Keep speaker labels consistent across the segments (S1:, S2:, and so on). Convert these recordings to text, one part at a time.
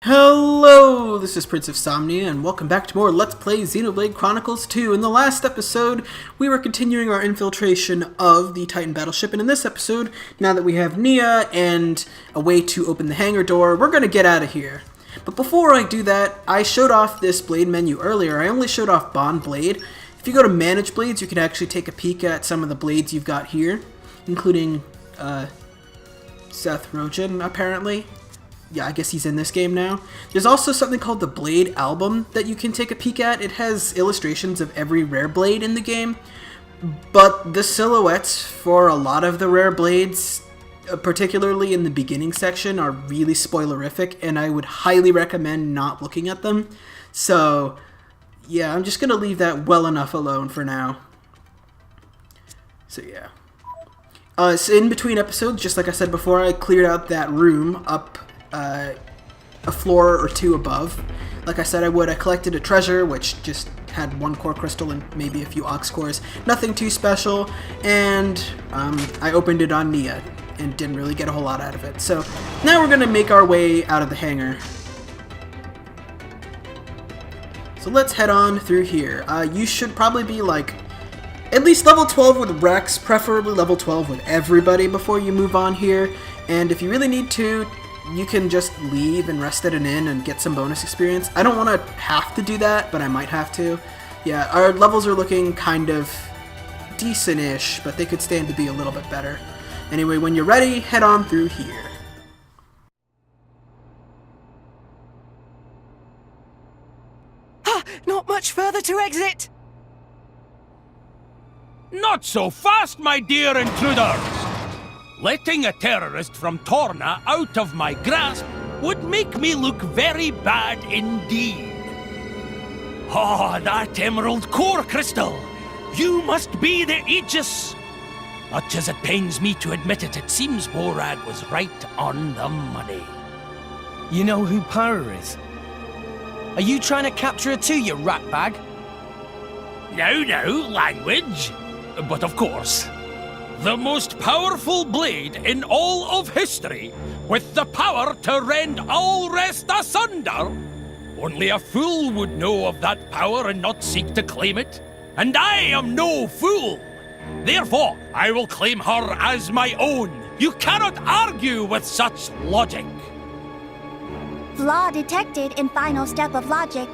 S1: Hello, this is Prince of Somnia, and welcome back to more Let's Play Xenoblade Chronicles 2. In the last episode, we were continuing our infiltration of the Titan Battleship, and in this episode, now that we have Nia and a way to open the hangar door, we're going to get out of here. But before I do that, I showed off this blade menu earlier. I only showed off Bond Blade. If you go to Manage Blades, you can actually take a peek at some of the blades you've got here, including Seth Rogen, apparently. Yeah, I guess he's in this game now. There's also something called the Blade Album that you can take a peek at. It has illustrations of every rare blade in the game, but the silhouettes for a lot of the rare blades, particularly in the beginning section, are really spoilerific, and I would highly recommend not looking at them. So, yeah, I'm just going to leave that well enough alone for now. So, yeah. So in between episodes, just like I said before, I cleared out that room up a floor or two above. Like I said I would, I collected a treasure, which just had one core crystal and maybe a few ox cores. Nothing too special, and I opened it on Nia and didn't really get a whole lot out of it. So now we're going to make our way out of the hangar. So let's head on through here. You should probably be like at least level 12 with Rex, preferably level 12 with everybody before you move on here. And if you really need to, you can just leave and rest at an inn and get some bonus experience. I don't want to have to do that, but I might have to. Yeah, our levels are looking kind of decent-ish, but they could stand to be a little bit better. Anyway, when you're ready, head on through here.
S2: Not much further to exit!
S3: Not so fast, my dear intruders! Letting a terrorist from Torna out of my grasp would make me look very bad indeed. Oh, that emerald core crystal! You must be the Aegis! Much as it pains me to admit it, it seems Morad was right on the money.
S2: You know who Pyra is? Are you trying to capture her too, you ratbag?
S3: No, language. But of course, the most powerful blade in all of history, with the power to rend all rest asunder. Only a fool would know of that power and not seek to claim it. And I am no fool. Therefore, I will claim her as my own. You cannot argue with such logic.
S4: Flaw detected in final step of logic.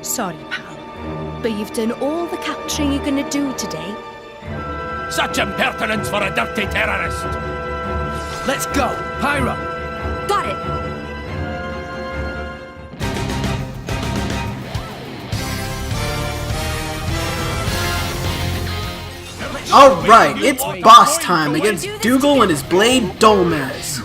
S5: Sorry, pal, but you've done all the capturing you're gonna do today.
S3: Such impertinence for a dirty terrorist!
S2: Let's go! Pyra!
S5: Got it!
S1: Alright, it's boss time against Dougal and his blade Dolmez.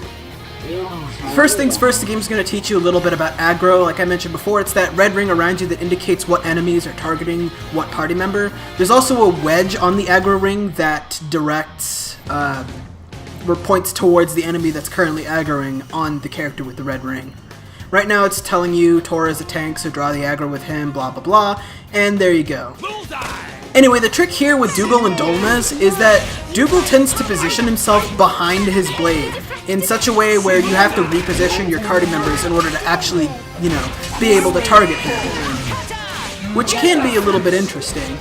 S1: First things first, the game's going to teach you a little bit about aggro. Like I mentioned before, it's that red ring around you that indicates what enemies are targeting what party member. There's also a wedge on the aggro ring that directs, or points towards the enemy that's currently aggroing on the character with the red ring. Right now it's telling you Tora is a tank, so draw the aggro with him, blah blah blah, and there you go. Anyway, the trick here with Dougal and Dolmez is that Dougal tends to position himself behind his blade in such a way where you have to reposition your party members in order to actually, you know, be able to target him. Which can be a little bit interesting.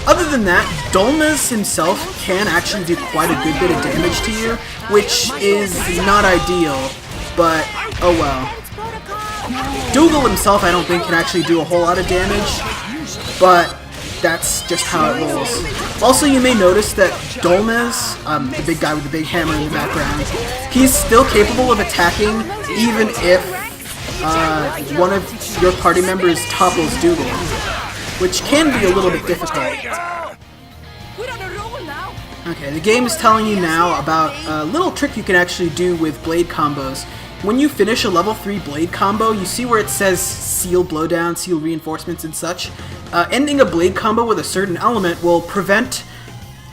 S1: Other than that, Dolmez himself can actually do quite a good bit of damage to you, which is not ideal, but oh well. Dougal himself I don't think can actually do a whole lot of damage, but that's just how it rolls. Also, you may notice that Dolmez, the big guy with the big hammer in the background, he's still capable of attacking even if one of your party members topples Dougal, which can be a little bit difficult. Okay, the game is telling you now about a little trick you can actually do with blade combos. When you finish a level 3 blade combo, you see where it says seal blowdown, seal reinforcements, and such. Ending a blade combo with a certain element will prevent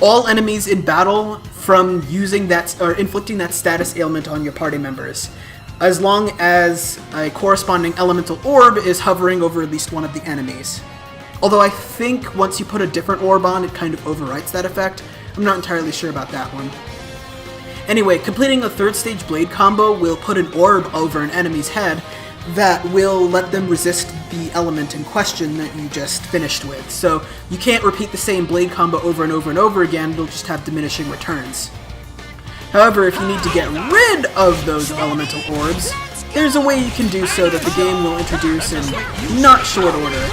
S1: all enemies in battle from using that or inflicting that status ailment on your party members, as long as a corresponding elemental orb is hovering over at least one of the enemies. Although I think once you put a different orb on, it kind of overwrites that effect. I'm not entirely sure about that one. Anyway, completing a 3rd stage blade combo will put an orb over an enemy's head that will let them resist the element in question that you just finished with. So you can't repeat the same blade combo over and over and over again, it'll just have diminishing returns. However, if you need to get rid of those elemental orbs, there's a way you can do so that the game will introduce in not short order.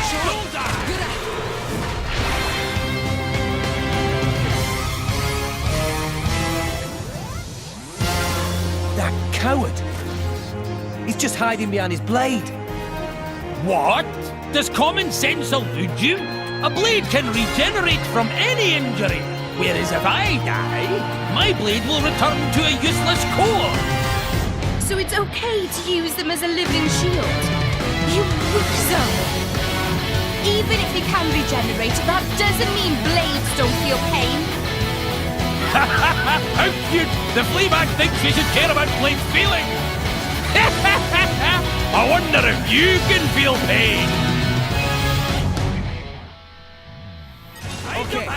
S2: That coward! He's just hiding behind his blade.
S3: What? Does common sense elude you? A blade can regenerate from any injury, whereas if I die, my blade will return to a useless core.
S5: So it's okay to use them as a living shield? You loser! Even if they can regenerate, that doesn't mean blades don't feel pain.
S3: How cute! The Fleabag thinks we should care about blades feeling! I wonder if you can feel pain!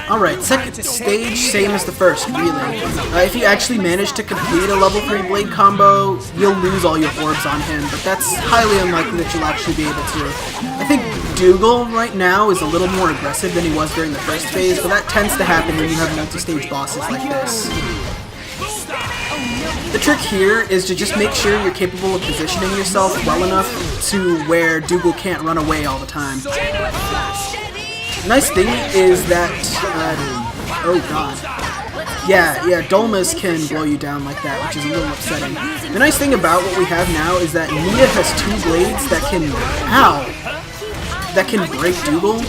S1: Alright, 2nd stage, same as the 1st, really. If you actually manage to complete a level 3 blade combo, you'll lose all your orbs on him, but that's highly unlikely that you'll actually be able to. I think Dougal right now is a little more aggressive than he was during the 1st phase, but that tends to happen when you have multi-stage bosses like this. The trick here is to just make sure you're capable of positioning yourself well enough to where Dougal can't run away all the time. Nice thing is that, oh god. Yeah, Dolmas can blow you down like that, which is a little upsetting. The nice thing about what we have now is that Nita has 2 blades that can, that can break Dougal,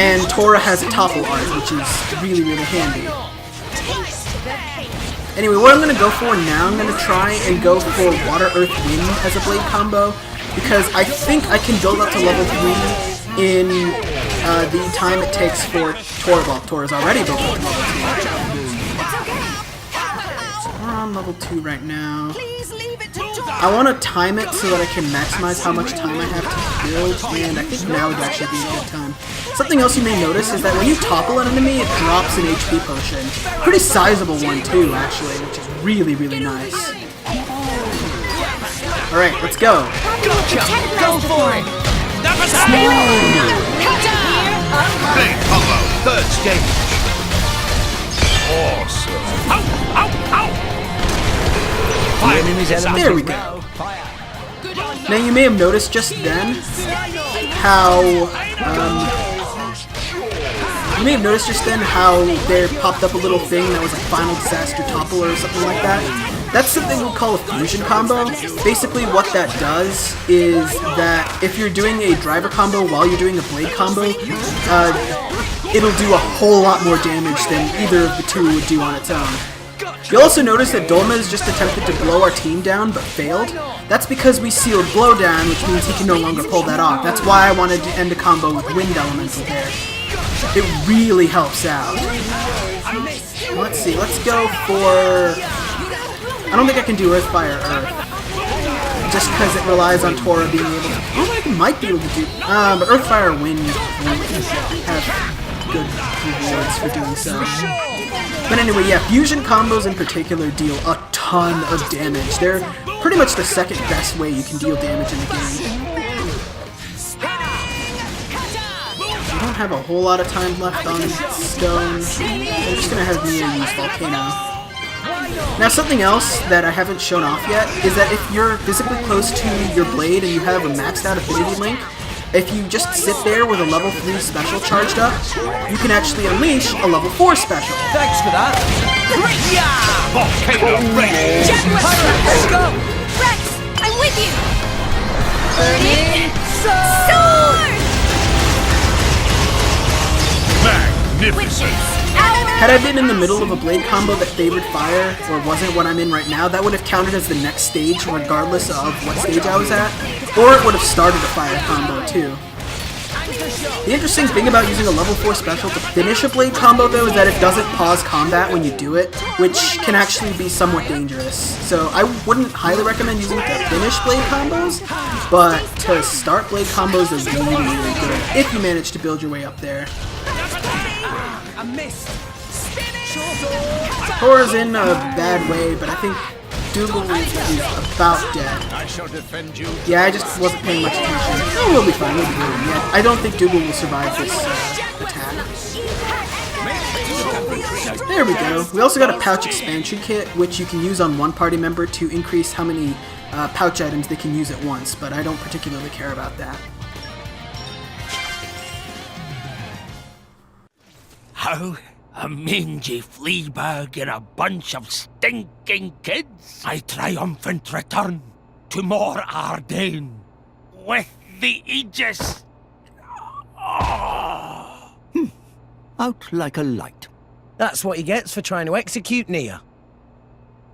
S1: and Tora has a topple art, which is really, really handy. Anyway, what I'm going to go for now, I'm going to try and go for Water, Earth, Wind as a blade combo, because I think I can build up to level 3 in the time it takes for Tora. Well, Tora's already built up to level 2. We're on level 2 right now. I want to time it so that I can maximize how much time I have to build, and I think now would actually be a good time. Something else you may notice is that when you topple an enemy, it drops an HP potion. Pretty sizable one too, actually, which is really, really nice. Alright, let's go.
S2: Go for it!
S6: Big combo, 3rd stage.
S3: Awesome! Ow! Ow! Ow!
S1: There we go. Now you may have noticed just then how there popped up a little thing that was a Final Disaster Topple or something like that. That's something we'll call a fusion combo. Basically what that does is that if you're doing a driver combo while you're doing a blade combo, it'll do a whole lot more damage than either of the two would do on its own. You'll also notice that Dolmas just attempted to blow our team down, but failed. That's because we sealed Blowdown, which means he can no longer pull that off. That's why I wanted to end a combo with Wind Elemental there. It really helps out. Let's see, let's go for... I don't think I can do Earth, Fire, Earth. Just because it relies on Tora being able to... Oh, I might be able to do... but Earth, Fire, Wind have good rewards for doing so. But anyway, yeah, fusion combos in particular deal a ton of damage. They're pretty much the 2nd best way you can deal damage in the game. I don't have a whole lot of time left on Stone, so I'm just going to have Mia use Volcano. Now something else that I haven't shown off yet is that if you're physically close to your blade and you have a maxed out Affinity Link, if you just sit there with a level 3 special charged up, you can actually unleash a level 4 special.
S2: Thanks for that.
S3: Volcano Rex!
S2: Let's go!
S5: Rex, I'm with you!
S2: Burning
S5: Sword!
S3: Magnificent!
S1: Had I been in the middle of a blade combo that favored fire, or wasn't what I'm in right now, that would have counted as the next stage regardless of what stage I was at, or it would have started a fire combo too. The interesting thing about using a level 4 special to finish a blade combo though is that it doesn't pause combat when you do it, which can actually be somewhat dangerous. So I wouldn't highly recommend using it to finish blade combos, but to start blade combos is really, really good if you manage to build your way up there.
S2: I missed.
S1: Tora's in a bad way, but I think Dougal is about dead.
S6: I shall defend you.
S1: Yeah, I just wasn't paying much attention. Oh, we'll be fine. We'll be good. Yeah, I don't think Dougal will survive this attack. There we go. We also got a pouch expansion kit, which you can use on one party member to increase how many pouch items they can use at once, but I don't particularly care about that.
S3: How? A mangy flea bag and a bunch of stinking kids? I triumphant return to Mor Ardain with the Aegis.
S7: Out like a light.
S2: That's what he gets for trying to execute Nia.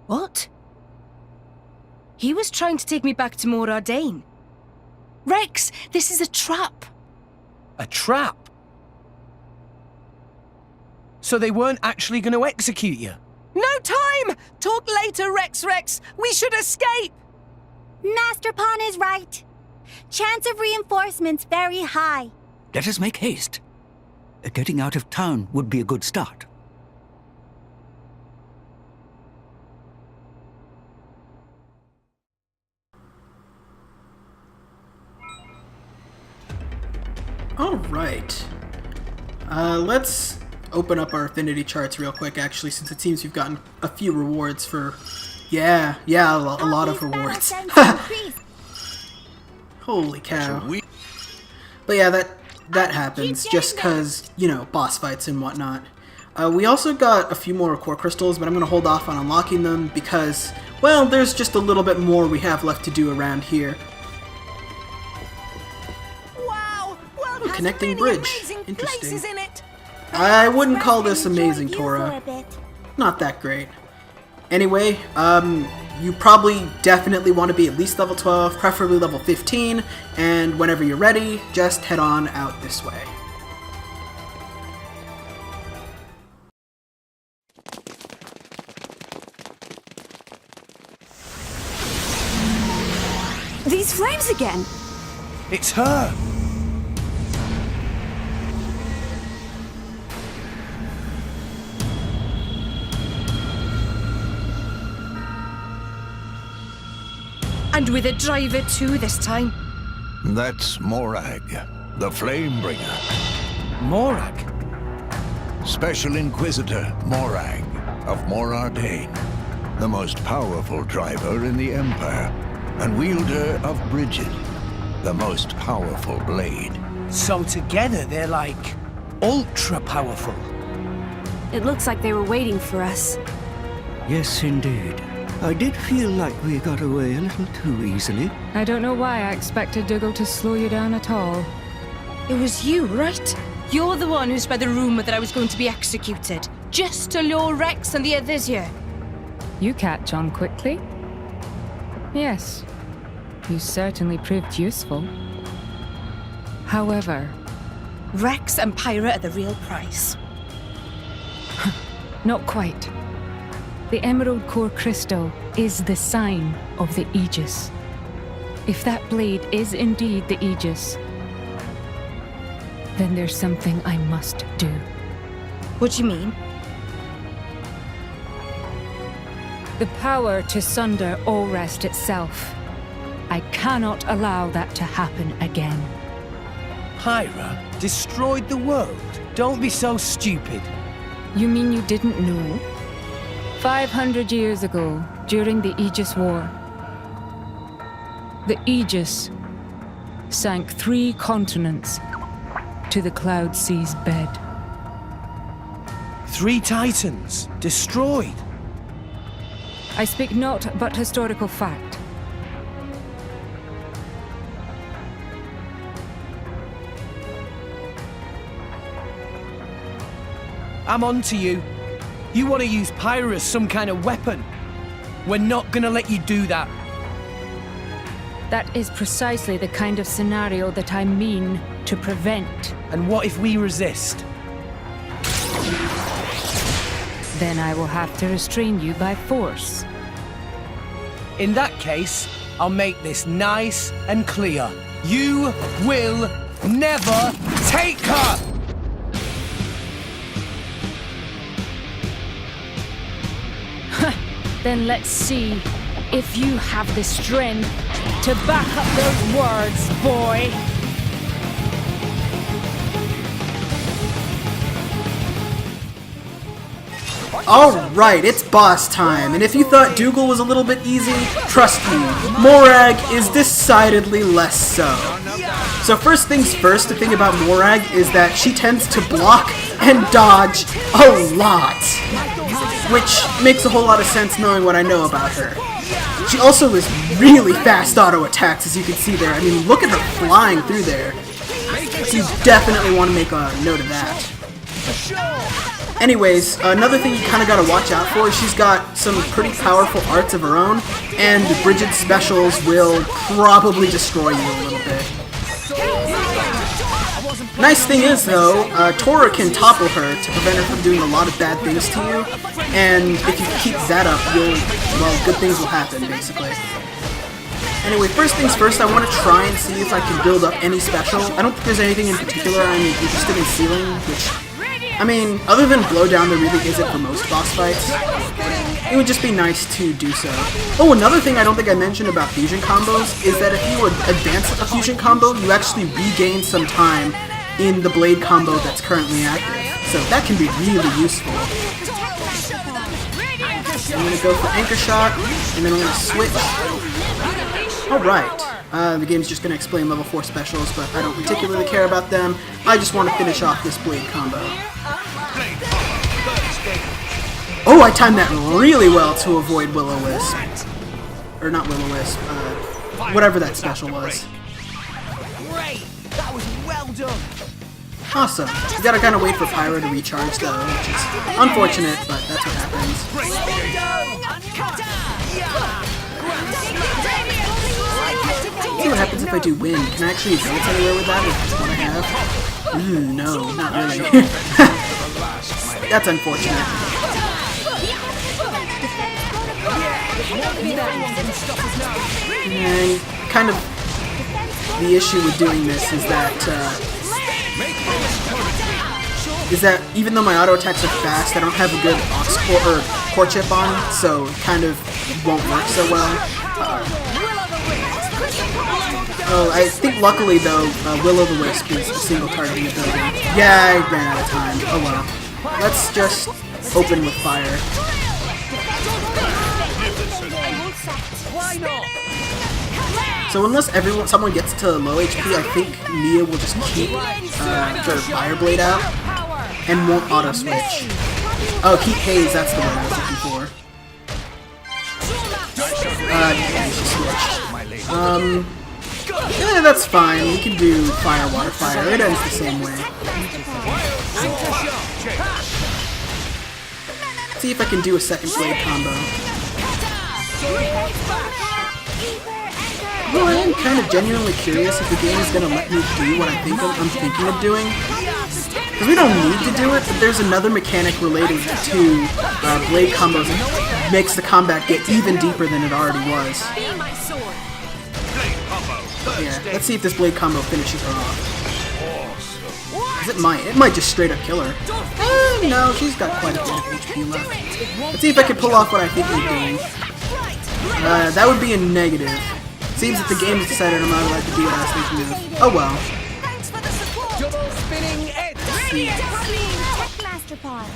S5: What? He was trying to take me back to Mor Ardain. Rex, this is a trap.
S2: A trap? So they weren't actually going to execute you?
S5: No time! Talk later, Rex. We should escape!
S4: Master Pawn is right. Chance of reinforcements very high.
S7: Let us make haste. Getting out of town would be a good start.
S1: Alright. Let's open up our affinity charts real quick, actually, since it seems we've gotten a few rewards for... Yeah, a lot of rewards. Holy cow. But yeah, that happens, just because, you know, boss fights and whatnot. We also got a few more core crystals, but I'm going to hold off on unlocking them because, well, there's just a little bit more we have left to do around here.
S5: Wow!
S1: Ooh, connecting bridge. Interesting. I wouldn't call this amazing, Tora. Not that great. Anyway, you probably definitely want to be at least level 12, preferably level 15, and whenever you're ready, just head on out this way.
S5: These flames again!
S2: It's her!
S5: And with a driver too this time.
S6: That's Morag, the Flamebringer.
S2: Morag?
S6: Special Inquisitor Morag of Mor Ardain. The most powerful driver in the Empire. And wielder of Bridget, the most powerful blade.
S2: So together they're like ultra powerful.
S8: It looks like they were waiting for us.
S7: Yes, indeed. I did feel like we got away a little too easily.
S8: I don't know why I expected Dougal to slow you down at all.
S5: It was you, right? You're the one who spread the rumor that I was going to be executed. Just to lure Rex and the others here.
S8: You catch on quickly. Yes, you certainly proved useful. However...
S5: Rex and Pyra are the real prize.
S8: Not quite. The Emerald Core Crystal is the sign of the Aegis. If that blade is indeed the Aegis, then there's something I must do.
S5: What do you mean?
S8: The power to sunder Allrest itself. I cannot allow that to happen again.
S2: Pyra destroyed the world. Don't be so stupid.
S8: You mean you didn't know? 500 years ago, during the Aegis War, the Aegis sank 3 continents to the Cloud Sea's bed.
S2: 3 Titans destroyed.
S8: I speak not but historical fact.
S2: I'm on to you. You want to use Pyra as some kind of weapon? We're not gonna let you do that.
S8: That is precisely the kind of scenario that I mean to prevent.
S2: And what if we resist?
S8: Then I will have to restrain you by force.
S2: In that case, I'll make this nice and clear. You will never take her!
S8: Then let's see if you have the strength to back up those words, boy.
S1: Alright, it's boss time, and if you thought Dougal was a little bit easy, trust me, Morag is decidedly less so. So first things first, the thing about Morag is that she tends to block and dodge a lot, which makes a whole lot of sense knowing what I know about her. She also has really fast auto attacks, as you can see there. I mean, look at her flying through there. So you definitely want to make a note of that. Anyways, another thing you kind of got to watch out for is she's got some pretty powerful arts of her own, and Bridget's specials will probably destroy you a little bit. Nice thing is, though, Tora can topple her to prevent her from doing a lot of bad things to you, and if you keep that up, well, good things will happen, basically. Anyway, first things first, I want to try and see if I can build up any special. I don't think there's anything in particular I'm interested in sealing, which, I mean, other than Blowdown, there really isn't for most boss fights. It would just be nice to do so. Oh, another thing I don't think I mentioned about fusion combos is that if you advance a fusion combo, you actually regain some time in the blade combo that's currently active. So that can be really useful. I'm going to go for Anchor Shot, and then I'm going to switch. Alright, the game's just going to explain level 4 specials, but I don't particularly care about them. I just want to finish off this blade combo. Oh, I timed that really well to avoid Will-O-Wisp. Or not Will-O-Wisp, whatever that special was.
S2: Great! That was well done!
S1: Awesome. You gotta kind of wait for Pyro to recharge though, which is unfortunate, but that's what happens. See what happens if I do wind. Can I actually advance anywhere with that? With just what I have? No, not really. That's unfortunate. And kind of the issue with doing this is that even though my auto attacks are fast, I don't have a good aux core or core chip on, so it kind of won't work so well. Oh, I think luckily though, Will-O-Wisp is a single targeting ability. Yeah, I ran out of time. Oh well. Let's just open with fire. So unless someone gets to low HP, I think Mia will just keep her Fire Blade out and won't auto switch. Oh, Heat Haze, that's the one I was looking for. Yeah, she switched. Yeah, that's fine. We can do Fire, Water, Fire. It ends the same way. Let's see if I can do a second blade combo. Well, I am kind of genuinely curious if the game is going to let me do what I'm thinking of doing. Because we don't need to do it, but there's another mechanic related to blade combos that makes the combat get even deeper than it already was. Yeah, let's see if this blade combo finishes her off. It might just straight up kill her. No, she's got quite a bit of HP left. Let's see if I can pull off what I think I'm doing. That would be a negative. Seems that the game has decided I'm not allowed to do what I was thinking of. Oh well.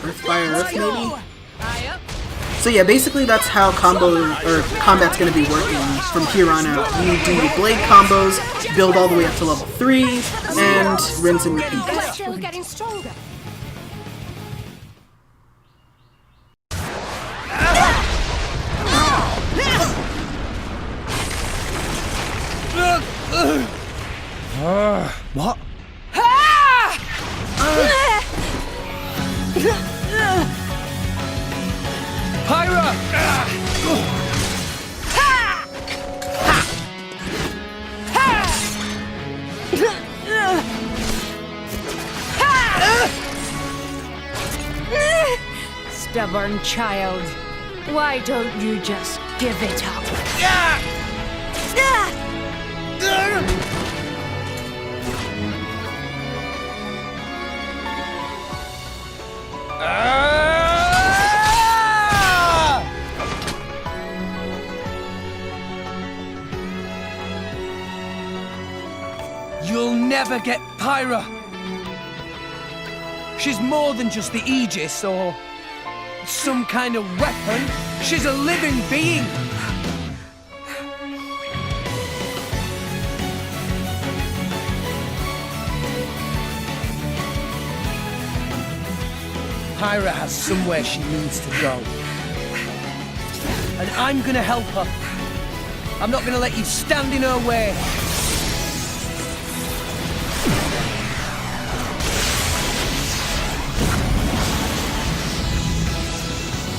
S1: Earth, Fire, Earth maybe? So yeah, basically that's how combat's going to be working from here on out. You do your blade combos, build all the way up to level 3, and rinse and repeat.
S5: Still getting stronger.
S2: What? Pyra!
S8: Stubborn child. Why don't you just give it up?
S2: You'll never get Pyra. She's more than just the Aegis or some kind of weapon. She's a living being. Pyra has somewhere she needs to go. And I'm gonna help her. I'm not gonna let you stand in her way.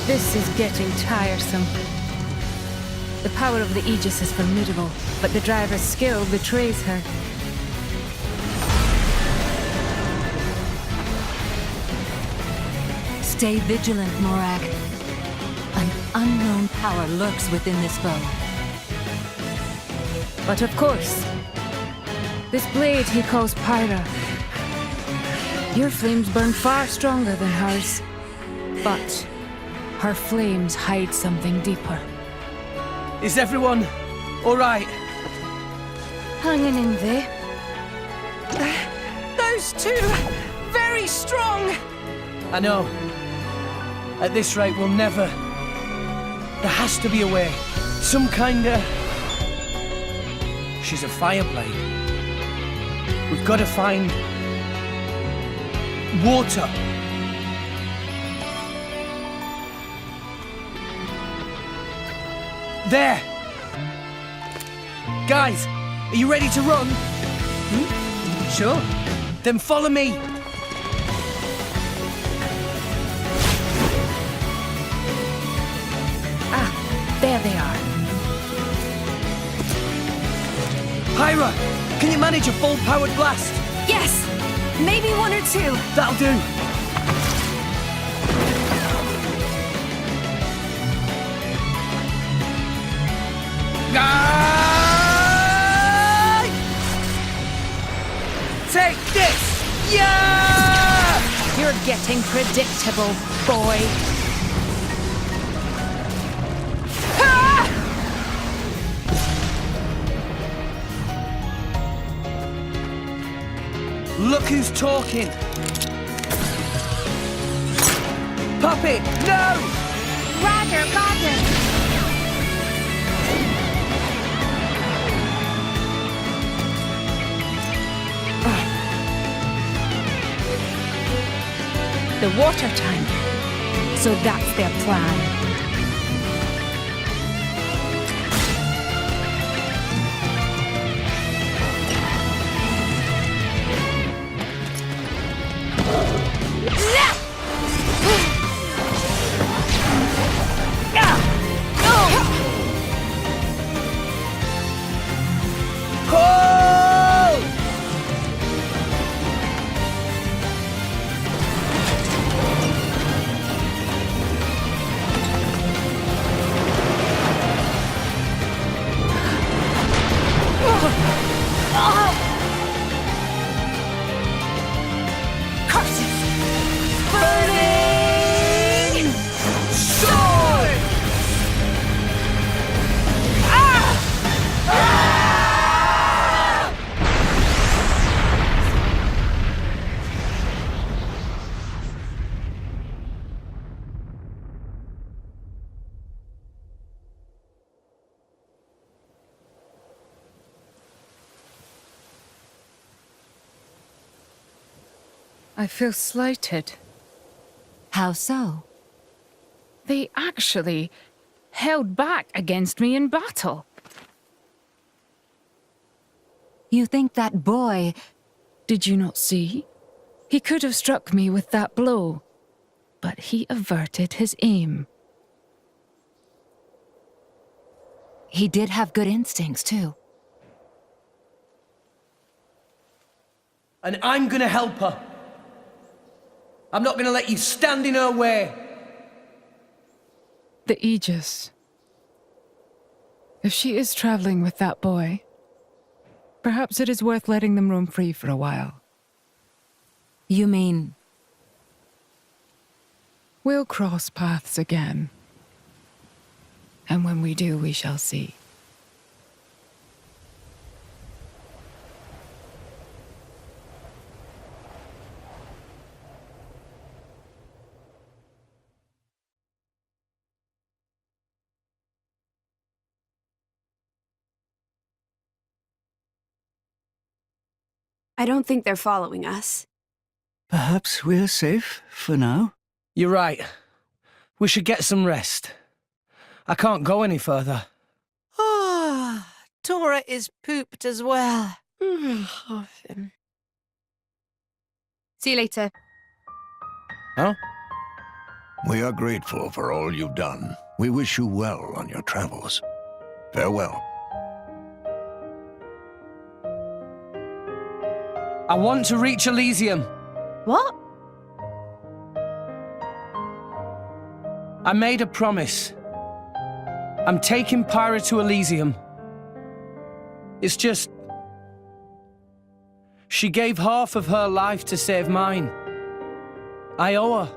S8: This is getting tiresome. The power of the Aegis is formidable, but the driver's skill betrays her.
S9: Stay vigilant, Morag. An unknown power lurks within this bow.
S8: But of course, this blade he calls Pyra. Your flames burn far stronger than hers, but her flames hide something deeper.
S2: Is everyone all right?
S8: Hanging in there.
S5: Those two, very strong.
S2: I know. At this rate, we'll never... There has to be a way. Some kinda... She's a fireblade. We've got to find... water. There! Guys, are you ready to run? Sure. Then follow me.
S8: There they are.
S2: Pyra, can you manage a full-powered blast?
S5: Yes, maybe one or two.
S2: That'll do. Ah! Take this! Yeah!
S8: You're getting predictable, boy.
S2: Look who's talking! Puppy, no!
S5: Roger, roger.
S8: The water tank. So that's their plan. I feel slighted.
S9: How so?
S8: They actually held back against me in battle.
S9: You think that boy...
S8: Did you not see? He could have struck me with that blow, but he averted his aim.
S9: He did have good instincts, too.
S2: And I'm gonna help her. I'm not gonna let you stand in her way.
S8: The Aegis. If she is traveling with that boy, perhaps it is worth letting them roam free for a while.
S9: You mean...
S8: We'll cross paths again. And when we do, we shall see.
S10: I don't think they're following us.
S7: Perhaps we're safe for now?
S2: You're right. We should get some rest. I can't go any further.
S11: Ah, Tora is pooped as well.
S5: See you later.
S2: Huh?
S6: We are grateful for all you've done. We wish you well on your travels. Farewell.
S2: I want to reach Elysium.
S5: What?
S2: I made a promise. I'm taking Pyra to Elysium. It's just... She gave half of her life to save mine. I owe her.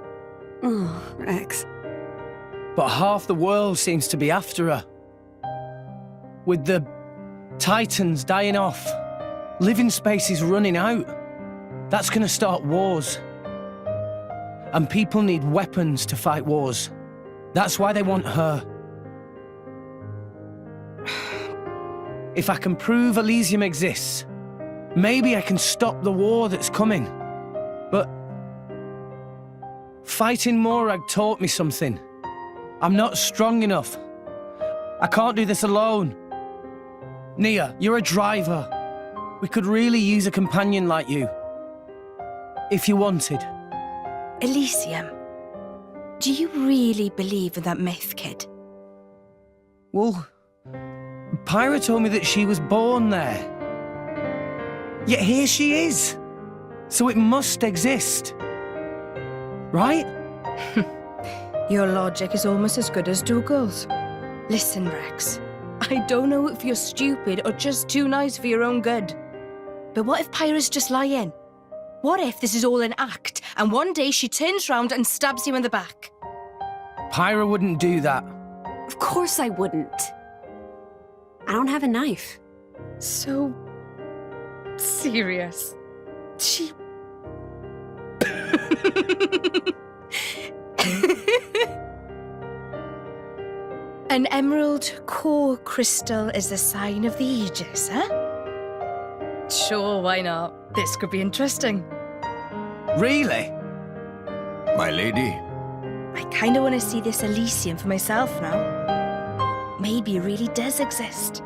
S10: Oh, Rex.
S2: But half the world seems to be after her. With the Titans dying off, living space is running out. That's gonna start wars. And people need weapons to fight wars. That's why they want her. If I can prove Elysium exists, maybe I can stop the war that's coming. But fighting Morag taught me something. I'm not strong enough. I can't do this alone. Nia, you're a driver. We could really use a companion like you. If you wanted.
S5: Elysium. Do you really believe in that myth, kid?
S2: Well, Pyra told me that she was born there. Yet here she is. So it must exist. Right?
S5: Your logic is almost as good as Dougal's. Listen, Rex. I don't know if you're stupid or just too nice for your own good. But what if Pyra's just lying? What if this is all an act, and one day she turns round and stabs you in the back?
S2: Pyra wouldn't do that.
S10: Of course I wouldn't. I don't have a knife.
S5: So... serious. She... An emerald core crystal is the sign of the Aegis, huh? Sure, why not? This could be interesting.
S2: Really?
S6: My lady?
S5: I kinda wanna see this Elysium for myself now. Maybe it really does exist.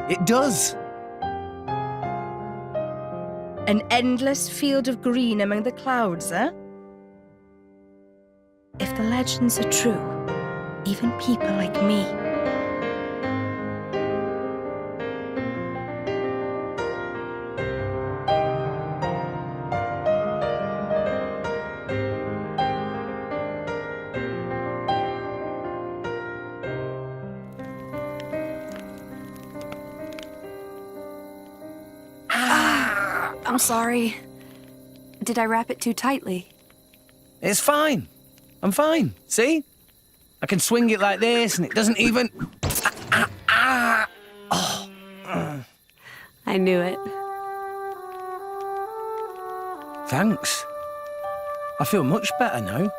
S2: It does.
S5: An endless field of green among the clouds, huh? If the legends are true, even people like me.
S10: I'm sorry. Did I wrap it too tightly?
S2: It's fine. I'm fine. See? I can swing it like this and it doesn't even... Oh.
S10: I knew it.
S2: Thanks. I feel much better now.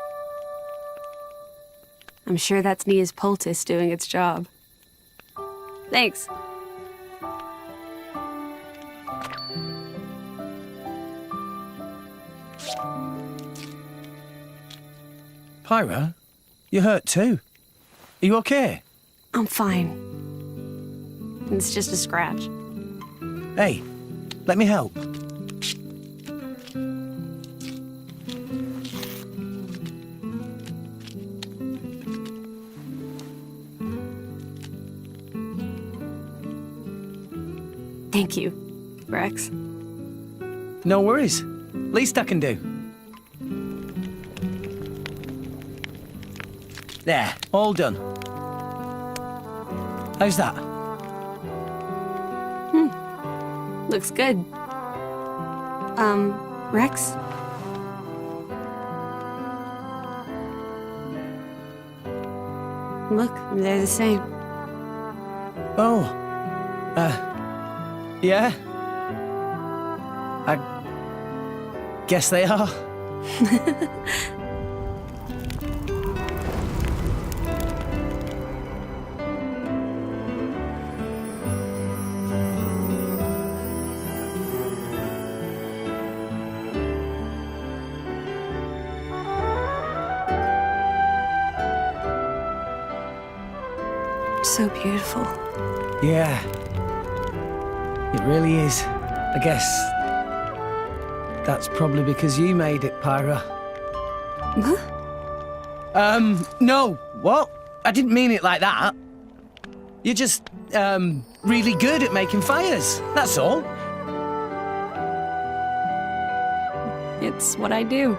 S10: I'm sure that's Nia's poultice doing its job. Thanks.
S2: Pyra, you hurt too. Are you okay?
S10: I'm fine. It's just a scratch.
S2: Hey, let me help.
S10: Thank you, Rex.
S2: No worries. Least I can do. There, all done. How's that?
S10: Looks good. Rex? Look, they're the same.
S2: Oh. Yeah? I guess they are.
S10: so beautiful.
S2: Yeah. It really is. I guess that's probably because you made it, Pyra.
S10: Huh?
S2: No. What? I didn't mean it like that. You're just, really good at making fires. That's all.
S10: It's what I do.